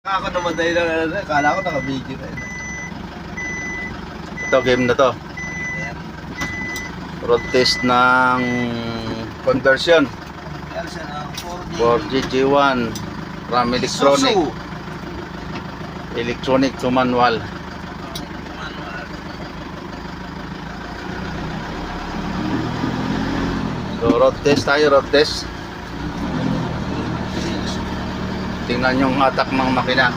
Ako namatay lang, kala ko naka-video na yun. Ito, game na to. Road test ng conversion. Yan siya ng 4G G1 from electronic. Isuzu. Electronic to manual. So road test tayo, road test. Tingnan yung hatak ng makina.